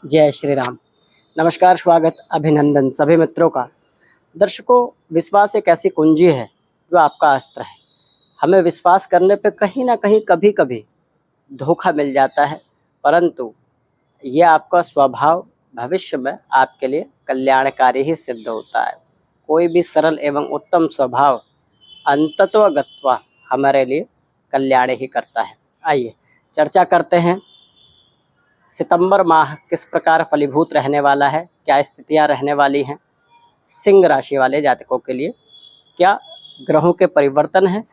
जय श्री राम। नमस्कार, स्वागत, अभिनंदन सभी मित्रों का। दर्शकों, विश्वास एक ऐसी कुंजी है जो आपका अस्त्र है। हमें विश्वास करने पे कहीं ना कहीं कभी कभी धोखा मिल जाता है, परंतु ये आपका स्वभाव भविष्य में आपके लिए कल्याणकारी ही सिद्ध होता है। कोई भी सरल एवं उत्तम स्वभाव अंततो गत्वा हमारे लिए कल्याण ही करता है। आइए चर्चा करते हैं, सितंबर माह किस प्रकार फलीभूत रहने वाला है, क्या स्थितियां रहने वाली हैं सिंह राशि वाले जातकों के लिए, क्या ग्रहों के परिवर्तन हैं,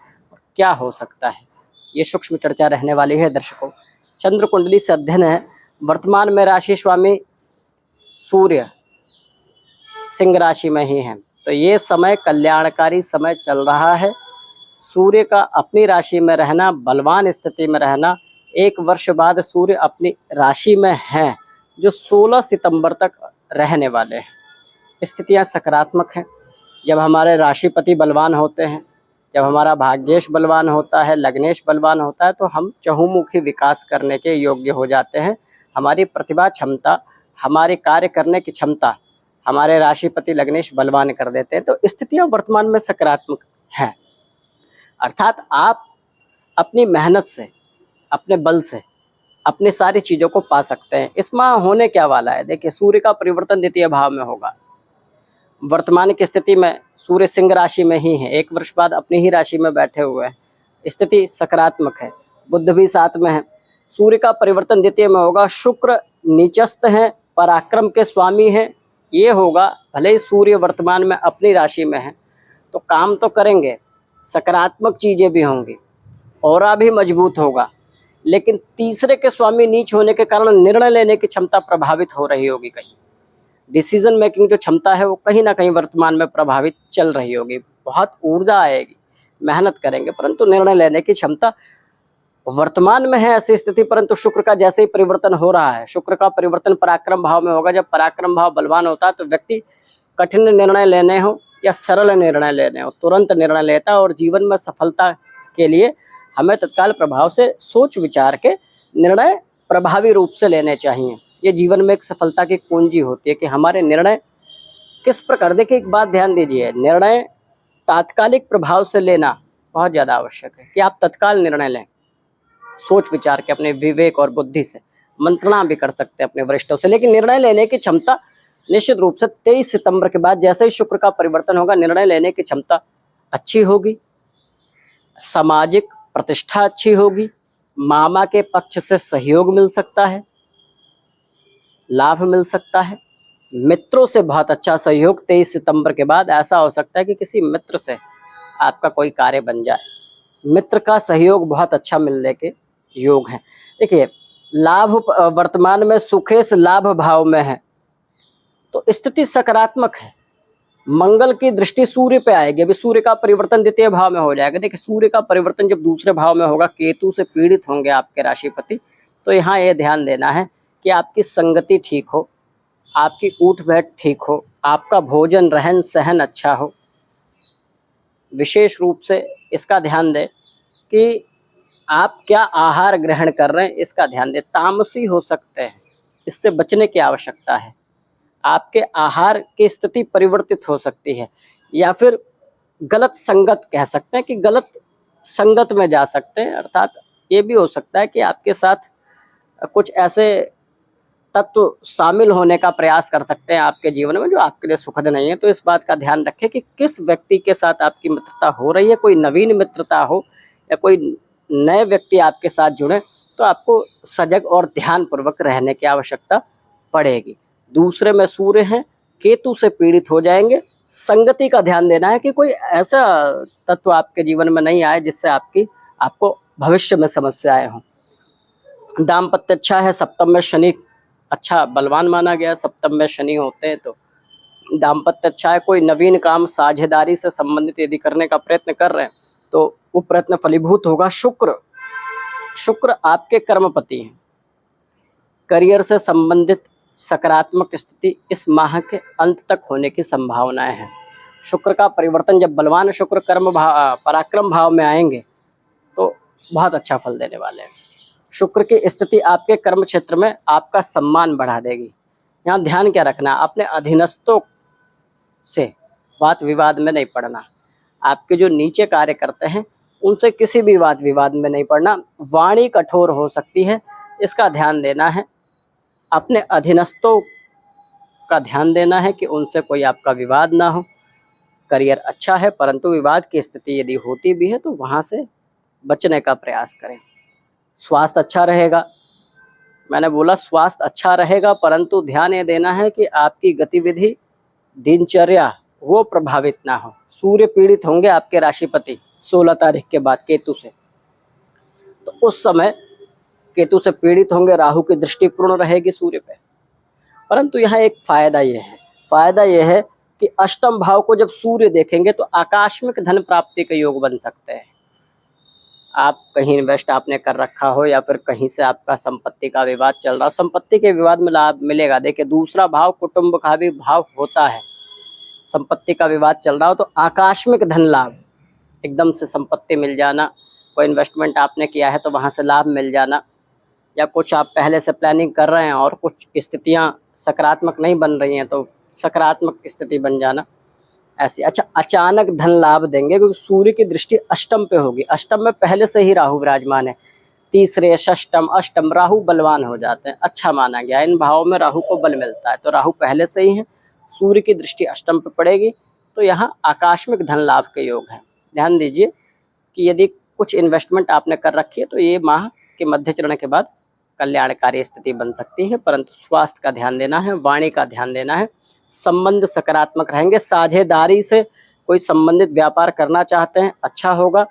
क्या हो सकता है, ये सूक्ष्म चर्चा रहने वाली है। दर्शकों, चंद्र कुंडली से अध्ययन है। वर्तमान में राशि स्वामी सूर्य सिंह राशि में ही है, तो ये समय कल्याणकारी समय चल रहा है। सूर्य का अपनी राशि में रहना, बलवान स्थिति में रहना, 1 वर्ष बाद सूर्य अपनी राशि में हैं, जो 16 सितंबर तक रहने वाले हैं। स्थितियां सकारात्मक हैं। जब हमारे राशिपति बलवान होते हैं, जब हमारा भाग्येश बलवान होता है, लग्नेश बलवान होता है, तो हम चहुमुखी विकास करने के योग्य हो जाते हैं। हमारी प्रतिभा क्षमता, हमारे कार्य करने की क्षमता हमारे राशिपति लग्नेश बलवान कर देते हैं। तो स्थितियां वर्तमान में सकारात्मक हैं, अर्थात आप अपनी मेहनत से, अपने बल से अपनी सारी चीज़ों को पा सकते हैं। इस माह होने क्या वाला है, देखिए, सूर्य का परिवर्तन द्वितीय भाव में होगा। वर्तमान की स्थिति में सूर्य सिंह राशि में ही है, 1 वर्ष बाद अपनी ही राशि में बैठे हुए हैं। स्थिति सकारात्मक है, बुध भी साथ में है। सूर्य का परिवर्तन द्वितीय में होगा। शुक्र नीचस्थ हैं, पराक्रम के स्वामी हैं। ये होगा, भले ही सूर्य वर्तमान में अपनी राशि में है तो काम तो करेंगे, सकारात्मक चीज़ें भी होंगी, ऑरा भी मजबूत होगा, लेकिन तीसरे के स्वामी नीच होने के कारण निर्णय लेने की क्षमता प्रभावित हो रही होगी। कहीं डिसीजन मेकिंग जो क्षमता है वो कहीं ना कहीं वर्तमान में प्रभावित चल रही होगी। बहुत ऊर्जा आएगी, मेहनत करेंगे, परंतु निर्णय लेने की क्षमता वर्तमान में है ऐसी स्थिति। परंतु शुक्र का जैसे ही परिवर्तन हो रहा है, शुक्र का परिवर्तन पराक्रम भाव में होगा। जब पराक्रम भाव बलवान होता है तो व्यक्ति कठिन निर्णय लेने हो या सरल निर्णय लेने हो, तुरंत निर्णय लेता है। और जीवन में सफलता के लिए हमें तत्काल प्रभाव से सोच विचार के निर्णय प्रभावी रूप से लेने चाहिए। ये जीवन में एक सफलता की कुंजी होती है कि हमारे निर्णय किस प्रकार। देखिए, एक बात ध्यान दीजिए, निर्णय तात्कालिक प्रभाव से लेना बहुत ज़्यादा आवश्यक है कि आप तत्काल निर्णय लें, सोच विचार के, अपने विवेक और बुद्धि से। मंत्रणा भी कर सकते हैं अपने वरिष्ठों से, लेकिन निर्णय लेने की क्षमता निश्चित रूप से 23 सितंबर के बाद जैसे ही शुक्र का परिवर्तन होगा, निर्णय लेने की क्षमता अच्छी होगी, सामाजिक प्रतिष्ठा अच्छी होगी, मामा के पक्ष से सहयोग मिल सकता है, लाभ मिल सकता है। मित्रों से बहुत अच्छा सहयोग 23 सितंबर के बाद ऐसा हो सकता है कि किसी मित्र से आपका कोई कार्य बन जाए। मित्र का सहयोग बहुत अच्छा मिलने के योग हैं। देखिए, लाभ वर्तमान में सुखेश लाभ भाव में है, तो स्थिति सकारात्मक है। मंगल की दृष्टि सूर्य पे आएगी। अभी सूर्य का परिवर्तन द्वितीय भाव में हो जाएगा। देखिए, सूर्य का परिवर्तन जब दूसरे भाव में होगा, केतु से पीड़ित होंगे आपके राशिपति, तो यहाँ ये ध्यान देना है कि आपकी संगति ठीक हो, आपकी उठ बैठ ठीक हो, आपका भोजन रहन सहन अच्छा हो। विशेष रूप से इसका ध्यान दें कि आप क्या आहार ग्रहण कर रहे हैं, इसका ध्यान दें। तामसी हो सकते हैं, इससे बचने की आवश्यकता है। आपके आहार की स्थिति परिवर्तित हो सकती है, या फिर गलत संगत कह सकते हैं कि गलत संगत में जा सकते हैं। अर्थात ये भी हो सकता है कि आपके साथ कुछ ऐसे तत्व शामिल होने का प्रयास कर सकते हैं आपके जीवन में जो आपके लिए सुखद नहीं है। तो इस बात का ध्यान रखें कि किस व्यक्ति के साथ आपकी मित्रता हो रही है। कोई नवीन मित्रता हो या कोई नए व्यक्ति आपके साथ जुड़े, तो आपको सजग और ध्यानपूर्वक रहने की आवश्यकता पड़ेगी। दूसरे में सूर्य हैं, केतु से पीड़ित हो जाएंगे। संगति का ध्यान देना है कि कोई ऐसा तत्व आपके जीवन में नहीं आए जिससे आपको भविष्य में समस्याएं हों। दाम्पत्य अच्छा है, सप्तम में शनि अच्छा बलवान माना गया। सप्तम में शनि होते हैं तो दाम्पत्य अच्छा है। कोई नवीन काम साझेदारी से संबंधित यदि करने का प्रयत्न कर रहे हैं तो वो प्रयत्न फलीभूत होगा। शुक्र आपके कर्मपति हैं। करियर से संबंधित सकारात्मक स्थिति इस माह के अंत तक होने की संभावनाएं हैं। शुक्र का परिवर्तन जब बलवान शुक्र पराक्रम भाव में आएंगे तो बहुत अच्छा फल देने वाले हैं। शुक्र की स्थिति आपके कर्म क्षेत्र में आपका सम्मान बढ़ा देगी। यहाँ ध्यान क्या रखना, अपने अधीनस्थों से वाद विवाद में नहीं पड़ना। आपके जो नीचे कार्य करते हैं उनसे किसी भी वाद विवाद में नहीं पड़ना। वाणी कठोर हो सकती है, इसका ध्यान देना है। अपने अधीनस्थों का ध्यान देना है कि उनसे कोई आपका विवाद ना हो। करियर अच्छा है, परंतु विवाद की स्थिति यदि होती भी है तो वहाँ से बचने का प्रयास करें। स्वास्थ्य अच्छा रहेगा, मैंने बोला स्वास्थ्य अच्छा रहेगा, परंतु ध्यान ये देना है कि आपकी गतिविधि दिनचर्या वो प्रभावित ना हो। सूर्य पीड़ित होंगे आपके राशिपति 16 तारीख के बाद केतु से, तो उस समय केतु से पीड़ित होंगे, राहु की दृष्टि पूर्ण रहेगी सूर्य पे। परंतु यहाँ एक फायदा ये है कि अष्टम भाव को जब सूर्य देखेंगे तो आकस्मिक धन प्राप्ति के योग बन सकते हैं। आप कहीं इन्वेस्ट आपने कर रखा हो या फिर कहीं से आपका संपत्ति का विवाद चल रहा हो, संपत्ति के विवाद में लाभ मिलेगा। देखिए दूसरा भाव कुटुंब का भी भाव होता है, संपत्ति का विवाद चल रहा हो तो आकस्मिक धन लाभ, एकदम से संपत्ति मिल जाना, कोई इन्वेस्टमेंट आपने किया है तो वहाँ से लाभ मिल जाना, या कुछ आप पहले से प्लानिंग कर रहे हैं और कुछ स्थितियाँ सकारात्मक नहीं बन रही हैं तो सकारात्मक स्थिति बन जाना ऐसी। अच्छा, अचानक धन लाभ देंगे क्योंकि सूर्य की दृष्टि अष्टम पे होगी। अष्टम में पहले से ही राहु विराजमान है, तीसरे षष्टम अष्टम राहु बलवान हो जाते हैं, अच्छा माना गया। इन भावों में राहु को बल मिलता है, तो राहु पहले से ही है, सूर्य की दृष्टि अष्टम पे पड़ेगी तो यहाँ आकस्मिक धन लाभ के योग हैं। ध्यान दीजिए कि यदि कुछ इन्वेस्टमेंट आपने कर रखी है तो ये माह के मध्य चरण के बाद कल्याणकारी स्थिति बन सकती है, परंतु स्वास्थ्य का ध्यान देना है, वाणी का ध्यान देना है। संबंध सकारात्मक रहेंगे, साझेदारी से कोई संबंधित व्यापार करना चाहते हैं अच्छा होगा,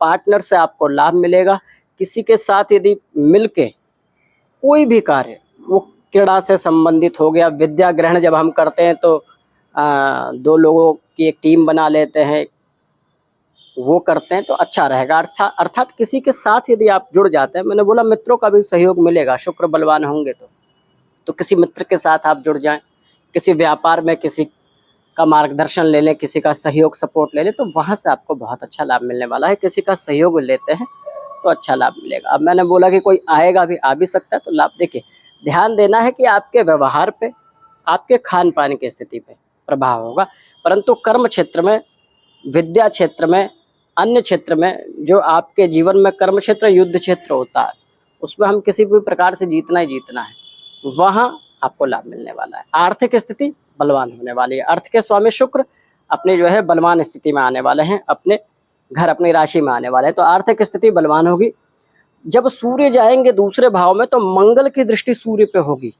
पार्टनर से आपको लाभ मिलेगा। किसी के साथ यदि मिलके कोई भी कार्य, वो क्रीड़ा से संबंधित हो गया, विद्या ग्रहण जब हम करते हैं तो 2 लोगों की एक टीम बना लेते हैं, वो करते हैं तो अच्छा रहेगा। अर्थात किसी के साथ यदि आप जुड़ जाते हैं, मैंने बोला मित्रों का भी सहयोग मिलेगा, शुक्र बलवान होंगे तो किसी मित्र के साथ आप जुड़ जाएं, किसी व्यापार में किसी का मार्गदर्शन ले लें, किसी का सहयोग सपोर्ट ले लें तो वहाँ से आपको बहुत अच्छा लाभ मिलने वाला है। किसी का सहयोग लेते हैं तो अच्छा लाभ मिलेगा। अब मैंने बोला कि कोई आएगा भी, आ भी सकता है तो लाभ। देखिए ध्यान देना है कि आपके व्यवहार पे, आपके खान पान की स्थिति पे प्रभाव होगा, परंतु कर्म क्षेत्र में, विद्या क्षेत्र में, अन्य क्षेत्र में, जो आपके जीवन में कर्म क्षेत्र युद्ध क्षेत्र होता है, उसमें हम किसी भी प्रकार से जीतना ही जीतना है, वहाँ आपको लाभ मिलने वाला है। आर्थिक स्थिति बलवान होने वाली है। अर्थ के स्वामी शुक्र अपने जो है बलवान स्थिति में आने वाले हैं, अपने घर अपनी राशि में आने वाले हैं, तो आर्थिक स्थिति बलवान होगी। जब सूर्य जाएंगे दूसरे भाव में तो मंगल की दृष्टि सूर्य पे होगी,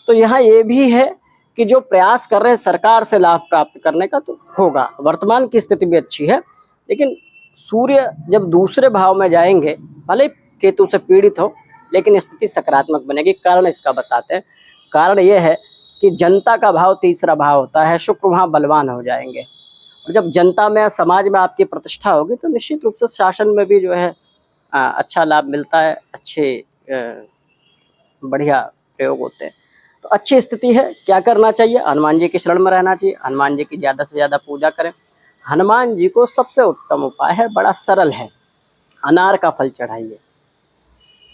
तो यहाँ ये भी है कि जो प्रयास कर रहे हैं सरकार से लाभ प्राप्त करने का तो होगा। वर्तमान की स्थिति भी अच्छी है, लेकिन सूर्य जब दूसरे भाव में जाएंगे, भले केतु से पीड़ित हो लेकिन स्थिति सकारात्मक बनेगी। कारण इसका बताते हैं। कारण ये है कि जनता का भाव तीसरा भाव होता है, शुक्र वहाँ बलवान हो जाएंगे, और जब जनता में, समाज में आपकी प्रतिष्ठा होगी तो निश्चित रूप से शासन में भी जो है अच्छा लाभ मिलता है, अच्छे बढ़िया प्रयोग होते हैं। तो अच्छी स्थिति है। क्या करना चाहिए? हनुमान जी की शरण में रहना चाहिए, हनुमान जी की ज़्यादा से ज़्यादा पूजा करें। हनुमान जी को सबसे उत्तम उपाय है, बड़ा सरल है, अनार का फल चढ़ाइए।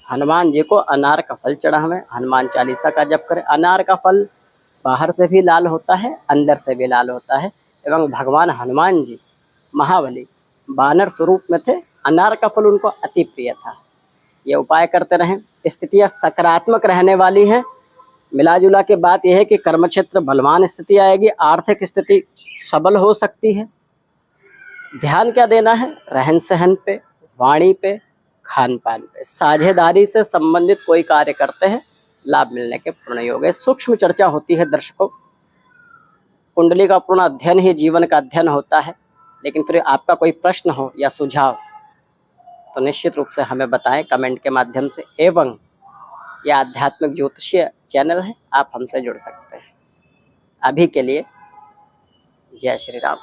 हनुमान जी को अनार का फल चढ़ावें, हनुमान चालीसा का जप करें। अनार का फल बाहर से भी लाल होता है, अंदर से भी लाल होता है, एवं भगवान हनुमान जी महाबली बानर स्वरूप में थे, अनार का फल उनको अति प्रिय था। ये उपाय करते रहें, स्थितियाँ सकारात्मक रहने वाली हैं। मिला जुला के बात यह है कि कर्म क्षेत्र बलवान स्थिति आएगी, आर्थिक स्थिति सबल हो सकती है। ध्यान क्या देना है? रहन सहन पे, वाणी पे, खान पान पे। साझेदारी से संबंधित कोई कार्य करते हैं, लाभ मिलने के पूर्ण योग है। सूक्ष्म चर्चा होती है दर्शकों, कुंडली का पूर्ण अध्ययन ही जीवन का अध्ययन होता है। लेकिन फिर आपका कोई प्रश्न हो या सुझाव तो निश्चित रूप से हमें बताएं कमेंट के माध्यम से, एवं यह आध्यात्मिक ज्योतिषीय चैनल है, आप हमसे जुड़ सकते हैं। अभी के लिए जय श्री राम।